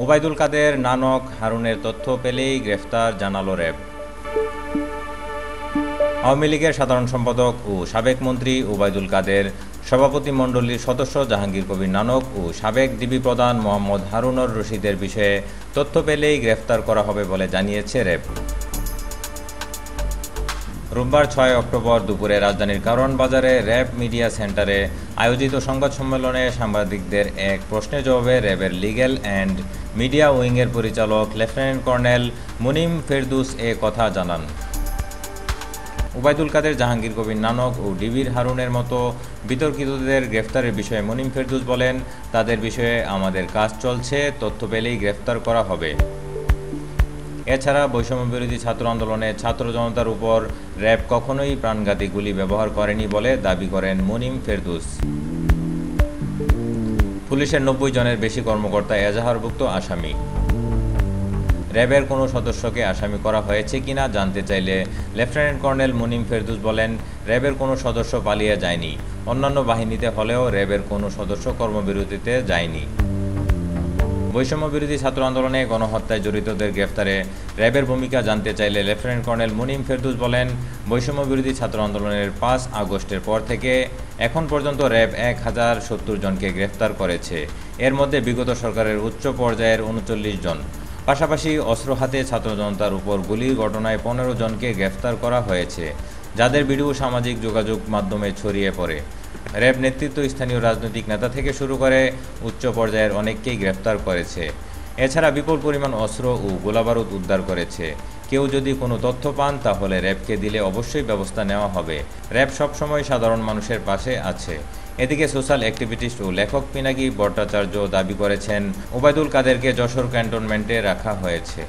ওবায়দুল কাদের, নানক, হারুনের তথ্য পেলেই গ্রেফতার জানালো র্যাব। আওয়ামী লীগের সাধারণ সম্পাদক ও সাবেক মন্ত্রী ওবায়দুল কাদের, সভাপতিমণ্ডলীর সদস্য জাহাঙ্গীর কবির নানক ও সাবেক ডিবি প্রধান মোহাম্মদ হারুনুর রশিদের বিষয়ে তথ্য পেলেই গ্রেফতার করা হবে বলে জানিয়েছে র্যাব। রোববার ৬ অক্টোবর দুপুরে রাজধানীর কারওয়ান বাজারে র্যাব মিডিয়া সেন্টারে আয়োজিত সংবাদ সম্মেলনে সাংবাদিকদের এক প্রশ্নের জবাবে র্যাবের লিগ্যাল অ্যান্ড মিডিয়া উইংয়ের পরিচালক লেফটেন্যান্ট কর্নেল মুনিম ফেরদৌস এ কথা জানান। ওবায়দুল কাদের, জাহাঙ্গীর কবির নানক ও ডিবির হারুনের মতো বিতর্কিতদের গ্রেফতারের বিষয়ে মুনিম ফেরদৌস বলেন, তাদের বিষয়ে আমাদের কাজ চলছে, তথ্য পেলেই গ্রেফতার করা হবে। এছাড়া বৈষম্যবিরোধী ছাত্র আন্দোলনে ছাত্র জনতার উপর র্যাব কখনোই প্রাণঘাতী গুলি ব্যবহার করেনি বলে দাবি করেন মুনিম ফেরদৌস। পুলিশের ৯০ জনের বেশি কর্মকর্তা এজাহারভুক্ত আসামি। র্যাবের কোনো সদস্যকে আসামি করা হয়েছে কিনা জানতে চাইলে লেফটেন্যান্ট কর্নেল মুনিম ফেরদৌস বলেন, র্যাবের কোনো সদস্য পালিয়ে যায়নি। অন্যান্য বাহিনীতে হলেও র্যাবের কোনো সদস্য কর্মবিরতিতে যায়নি। বৈষম্যবিরোধী ছাত্র আন্দোলনে গণহত্যায় জড়িতদের গ্রেফতারে র্যাবের ভূমিকা জানতে চাইলে লেফটেন্যান্ট কর্নেল মুনিম ফেরদৌস বলেন, বৈষম্যবিরোধী ছাত্র আন্দোলনের ৫ আগস্টের পর থেকে এখন পর্যন্ত র্যাব ১,০৭০ জনকে গ্রেফতার করেছে। এর মধ্যে বিগত সরকারের উচ্চ পর্যায়ের ৩৯ জন। পাশাপাশি অস্ত্র হাতে ছাত্র জনতার উপর গুলির ঘটনায় ১৫ জনকে গ্রেফতার করা হয়েছে, যাদের ভিডিও সামাজিক যোগাযোগ মাধ্যমে ছড়িয়ে পড়ে। র্যাব নেতৃত্ব স্থানীয় রাজনৈতিক নেতা থেকে শুরু করে উচ্চ পর্যায়ের অনেককেই গ্রেফতার করেছে। এছাড়া বিপুল পরিমাণ অস্ত্র ও গোলাবারুদ উদ্ধার করেছে। কেউ যদি কোনো তথ্য পান তাহলে র্যাবকে দিলে অবশ্যই ব্যবস্থা নেওয়া হবে। র্যাব সবসময় সাধারণ মানুষের পাশে আছে। এদিকে সোশ্যাল অ্যাক্টিভিস্ট ও লেখক পিনাকি ভট্টাচার্য দাবি করেছেন, ওবায়দুল কাদেরকে যশোর ক্যান্টনমেন্টে রাখা হয়েছে।